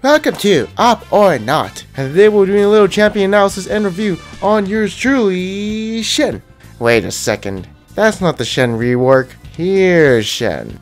Welcome to Up or Not, and today we're doing a little champion analysis and review on yours truly, Shen. Wait a second, that's not the Shen rework. Here's Shen,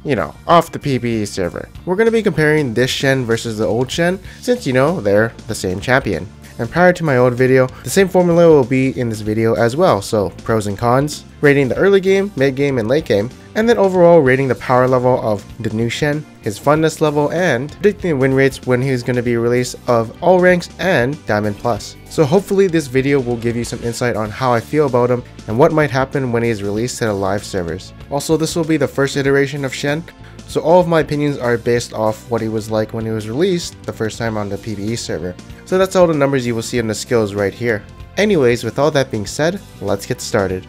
off the PvE server. We're going to be comparing this Shen versus the old Shen, since they're the same champion. And prior to my old video, the same formula will be in this video as well, so pros and cons, rating the early game, mid game, and late game, and then overall rating the power level of the new Shen, his funness level, and predicting win rates when he's going to be released of all ranks and Diamond Plus. So hopefully this video will give you some insight on how I feel about him and what might happen when he is released to the live servers. Also, this will be the first iteration of Shen, so all of my opinions are based off what he was like when he was released the first time on the PvE server. So that's all the numbers you will see in the skills right here. Anyways, with all that being said, let's get started.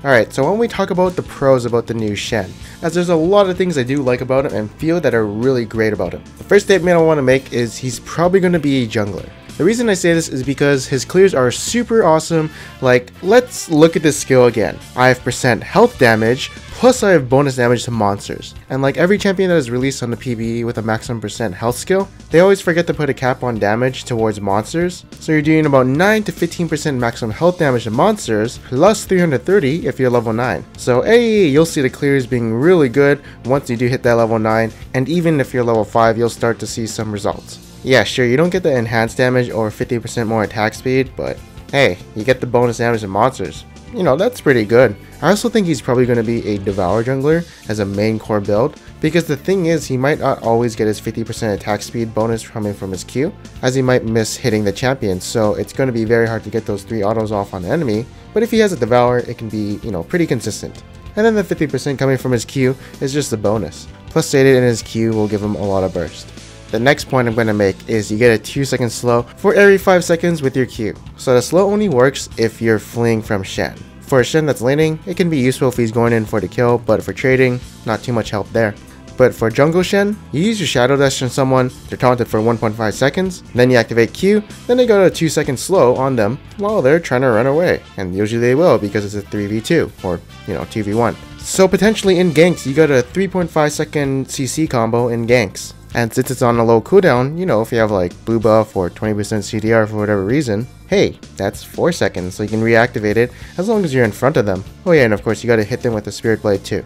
Alright, so when we talk about the pros about the new Shen, as there's a lot of things I do like about him and feel that are really great about him. The first statement I want to make is he's probably going to be a jungler. The reason I say this is because his clears are super awesome. Like, let's look at this skill again. I have % health damage, plus I have bonus damage to monsters. And like every champion that is released on the PvE with a maximum % health skill, they always forget to put a cap on damage towards monsters. So you're doing about 9 to 15% maximum health damage to monsters, plus 330 if you're level 9. So hey, you'll see the clears being really good once you do hit that level 9, and even if you're level 5, you'll start to see some results. Yeah, sure, you don't get the enhanced damage or 50% more attack speed, but hey, you get the bonus damage to monsters. That's pretty good. I also think he's probably going to be a Devour jungler as a main core build, because the thing is, he might not always get his 50% attack speed bonus coming from his Q, as he might miss hitting the champion, so it's going to be very hard to get those 3 autos off on the enemy, but if he has a Devour, it can be, pretty consistent. And then the 50% coming from his Q is just a bonus, plus stated in his Q will give him a lot of burst. The next point I'm going to make is you get a 2-second slow for every 5 seconds with your Q. So the slow only works if you're fleeing from Shen. For a Shen that's laning, it can be useful if he's going in for the kill, but for trading, not too much help there. But for jungle Shen, you use your Shadow Dash on someone, they're taunted for 1.5 seconds, then you activate Q, then they got a 2-second slow on them while they're trying to run away. And usually they will because it's a 3v2 or 2v1. So potentially in ganks, you got a 3.5 second CC combo in ganks. And since it's on a low cooldown, if you have like blue buff or 20% CDR for whatever reason, hey, that's 4 seconds, so you can reactivate it as long as you're in front of them. Oh yeah, and of course you gotta hit them with the Spirit Blade too.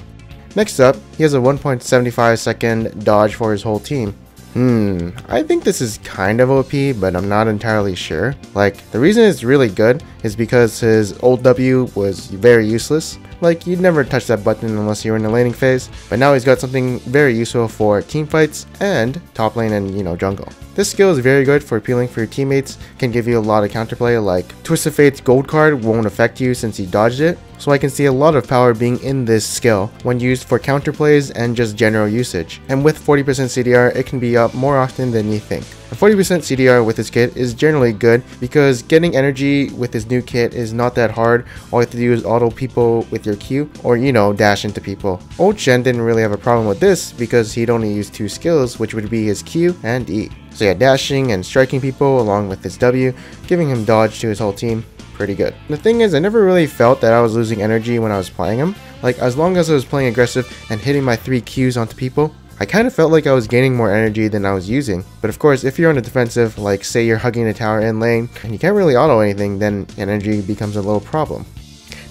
Next up, he has a 1.75 second dodge for his whole team. I think this is kind of OP, but I'm not entirely sure. Like, the reason it's really good is because his old W was very useless. Like, you'd never touch that button unless you were in the laning phase, but now he's got something very useful for team fights and top lane and, jungle. This skill is very good for appealing for your teammates, can give you a lot of counterplay, like Twist of Fate's gold card won't affect you since he dodged it, so I can see a lot of power being in this skill when used for counterplays and just general usage. And with 40% CDR, it can be up more often than you think. A 40% CDR with his kit is generally good because getting energy with his new kit is not that hard. All you have to do is auto people with your Q or dash into people. Old Shen didn't really have a problem with this because he'd only use 2 skills, which would be his Q and E. So yeah, dashing and striking people along with his W, giving him dodge to his whole team, pretty good. The thing is, I never really felt that I was losing energy when I was playing him. Like, as long as I was playing aggressive and hitting my 3 Qs onto people, I kind of felt like I was gaining more energy than I was using. But of course, if you're on the defensive, like say you're hugging a tower in lane, and you can't really auto anything, then energy becomes a little problem.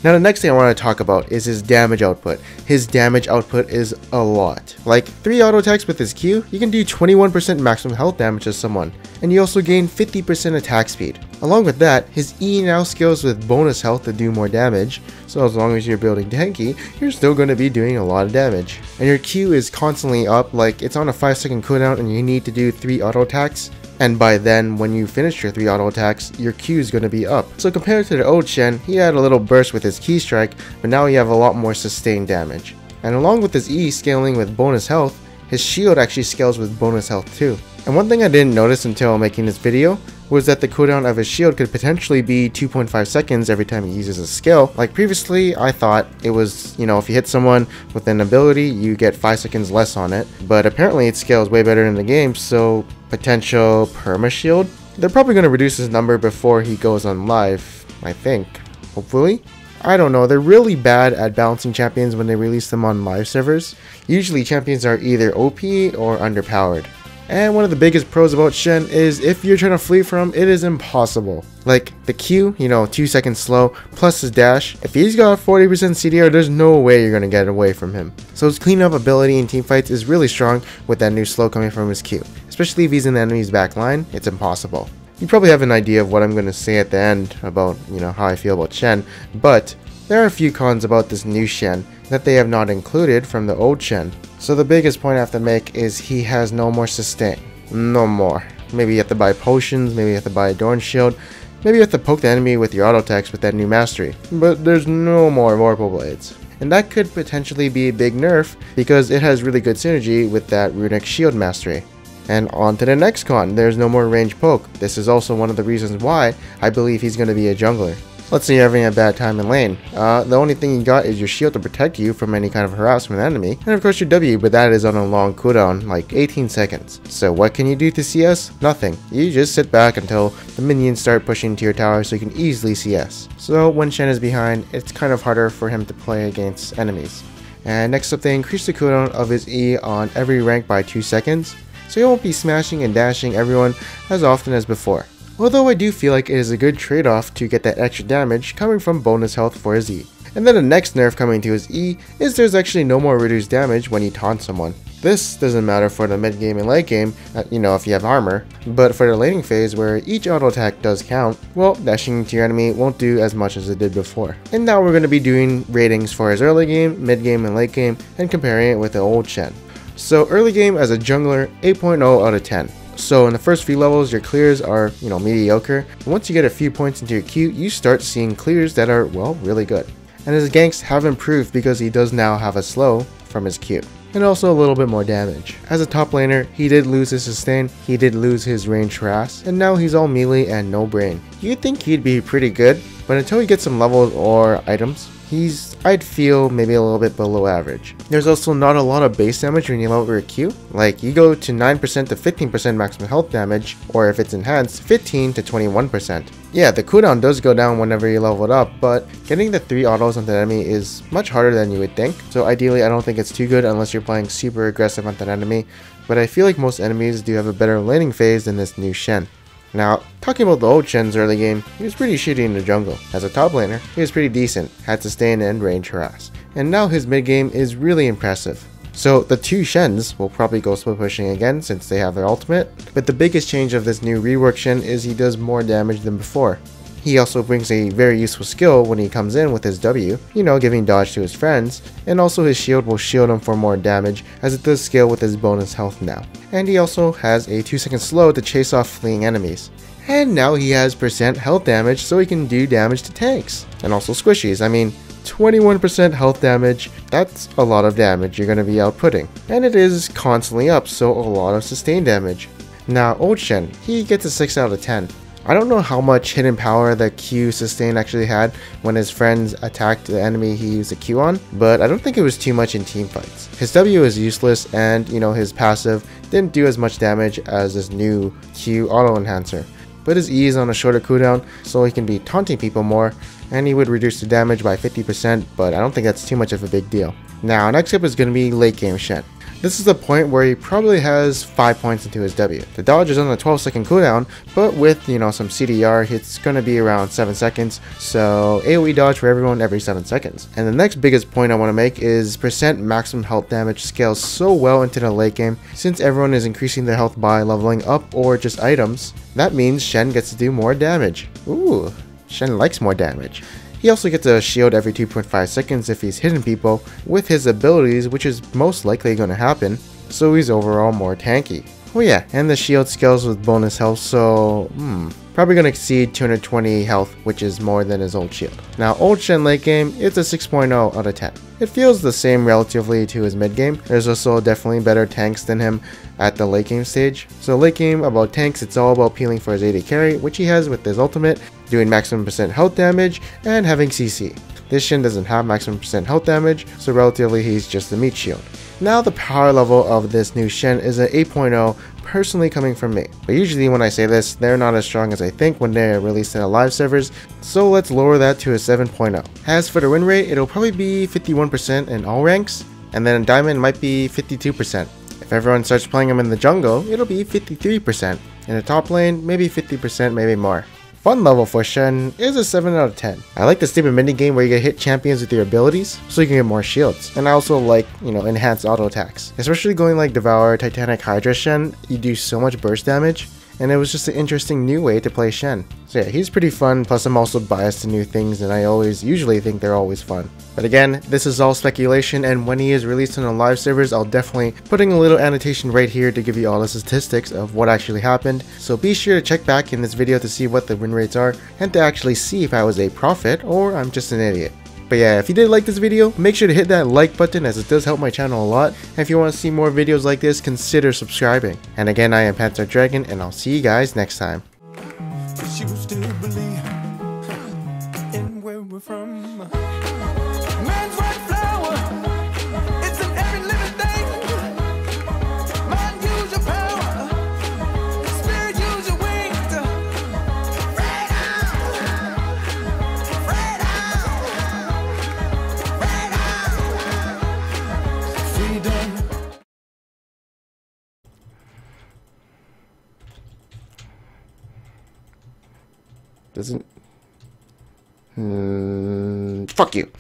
Now the next thing I want to talk about is his damage output. His damage output is a lot. Like 3 auto attacks with his Q, you can do 21% maximum health damage to someone, and you also gain 50% attack speed. Along with that, his E now scales with bonus health to do more damage, so as long as you're building tanky, you're still going to be doing a lot of damage. And your Q is constantly up, like it's on a 5-second cooldown and you need to do 3 auto attacks. And by then, when you finish your 3 auto attacks, your Q is going to be up. So compared to the old Shen, he had a little burst with his key strike, but now you have a lot more sustained damage. And along with his E scaling with bonus health, his shield actually scales with bonus health too. And one thing I didn't notice until making this video was that the cooldown of his shield could potentially be 2.5 seconds every time he uses a skill. Like previously, I thought it was, if you hit someone with an ability, you get 5 seconds less on it. But apparently it scales way better in the game, so potential perma shield. They're probably going to reduce his number before he goes on live. I think. Hopefully? I don't know, they're really bad at balancing champions when they release them on live servers. Usually champions are either OP or underpowered. And one of the biggest pros about Shen is if you're trying to flee from him, it is impossible. Like the Q, 2 seconds slow, plus his dash. If he's got 40% CDR, there's no way you're going to get away from him. So his cleanup ability in teamfights is really strong with that new slow coming from his Q. Especially if he's in the enemy's back line, it's impossible. You probably have an idea of what I'm going to say at the end about, how I feel about Shen, but there are a few cons about this new Shen that they have not included from the old Shen. So the biggest point I have to make is he has no more sustain. No more. Maybe you have to buy potions, maybe you have to buy a Dorn Shield, maybe you have to poke the enemy with your auto attacks with that new mastery. But there's no more Vorpal Blades. And that could potentially be a big nerf because it has really good synergy with that Runic Shield mastery. And on to the next con, there's no more range poke. This is also one of the reasons why I believe he's going to be a jungler. Let's say you're having a bad time in lane. The only thing you got is your shield to protect you from any kind of harassment enemy, and of course your W, but that is on a long cooldown, like 18 seconds. So what can you do to CS? Nothing. You just sit back until the minions start pushing to your tower so you can easily CS. So when Shen is behind, it's kind of harder for him to play against enemies. And next up, they increase the cooldown of his E on every rank by 2 seconds, so he won't be smashing and dashing everyone as often as before. Although I do feel like it is a good trade-off to get that extra damage coming from bonus health for his E. And then the next nerf coming to his E is there's actually no more reduced damage when you taunt someone. This doesn't matter for the mid game and late game, if you have armor, but for the laning phase where each auto attack does count, well, dashing to your enemy won't do as much as it did before. And now we're going to be doing ratings for his early game, mid game, and late game, and comparing it with the old Shen. So early game as a jungler, 8.0 out of 10. So in the first few levels, your clears are, mediocre. And once you get a few points into your Q, you start seeing clears that are, well, really good. And his ganks have improved because he does now have a slow from his Q. And also a little bit more damage. As a top laner, he did lose his sustain, he did lose his range harass, and now he's all melee and no brain. You'd think he'd be pretty good, but until he gets some levels or items, I'd feel maybe a little bit below average. There's also not a lot of base damage when you level your Q. Like, you go to 9% to 15% maximum health damage, or if it's enhanced, 15 to 21%. Yeah, the cooldown does go down whenever you level it up, but getting the 3 autos onto the enemy is much harder than you would think. So ideally, I don't think it's too good unless you're playing super aggressive onto an enemy, but I feel like most enemies do have a better laning phase than this new Shen. Now, talking about the old Shen's early game, he was pretty shitty in the jungle. As a top laner, he was pretty decent, had sustain and range harass. And now his mid game is really impressive. So the two Shens will probably go split pushing again since they have their ultimate, but the biggest change of this new rework Shen is he does more damage than before. He also brings a very useful skill when he comes in with his W, giving dodge to his friends, and also his shield will shield him for more damage as it does scale with his bonus health now. And he also has a 2-second slow to chase off fleeing enemies. And now he has % health damage so he can do damage to tanks. And also squishies, 21% health damage, that's a lot of damage you're going to be outputting. And it is constantly up, so a lot of sustain damage. Now old Shen, he gets a 6 out of 10. I don't know how much hidden power the Q sustain actually had when his friends attacked the enemy he used a Q on, but I don't think it was too much in team fights. His W is useless and, his passive didn't do as much damage as this new Q auto enhancer. But his E is on a shorter cooldown, so he can be taunting people more, and he would reduce the damage by 50%, but I don't think that's too much of a big deal. Now, next up is going to be late game Shen. This is the point where he probably has 5 points into his W. The dodge is on a 12-second cooldown, but with, some CDR, it's going to be around 7 seconds, so AoE dodge for everyone every 7 seconds. And the next biggest point I want to make is % maximum health damage scales so well into the late game, since everyone is increasing their health by leveling up or just items. That means Shen gets to do more damage. Ooh, Shen likes more damage. He also gets a shield every 2.5 seconds if he's hitting people with his abilities, which is most likely going to happen, so he's overall more tanky. Oh yeah, and the shield scales with bonus health, so probably going to exceed 220 health, which is more than his old shield. Now old Shen late game, it's a 6.0 out of 10. It feels the same relatively to his mid game. There's also definitely better tanks than him at the late game stage. So late game about tanks, it's all about peeling for his AD carry, which he has with his ultimate, doing maximum % health damage, and having CC. This Shen doesn't have maximum % health damage, so relatively he's just a meat shield. Now the power level of this new Shen is an 8.0 personally coming from me. But usually when I say this, they're not as strong as I think when they're released in live servers, so let's lower that to a 7.0. As for the win rate, it'll probably be 51% in all ranks, and then in Diamond might be 52%. If everyone starts playing him in the jungle, it'll be 53%. In the top lane, maybe 50%, maybe more. Fun level for Shen is a 7 out of 10. I like the stupid mini game where you can hit champions with your abilities, so you can get more shields. And I also like, enhanced auto attacks. Especially going like Devour, Titanic Hydra Shen, you do so much burst damage, and it was just an interesting new way to play Shen. So yeah, he's pretty fun, plus I'm also biased to new things and I usually think they're always fun. But again, this is all speculation, and when he is released on the live servers, I'll definitely putting a little annotation right here to give you all the statistics of what actually happened. So be sure to check back in this video to see what the win rates are, and to actually see if I was a prophet or I'm just an idiot. But yeah, if you did like this video, make sure to hit that like button as it does help my channel a lot. And if you want to see more videos like this, consider subscribing. And again, I am Panther Dragon, and I'll see you guys next time. Doesn't... Fuck you.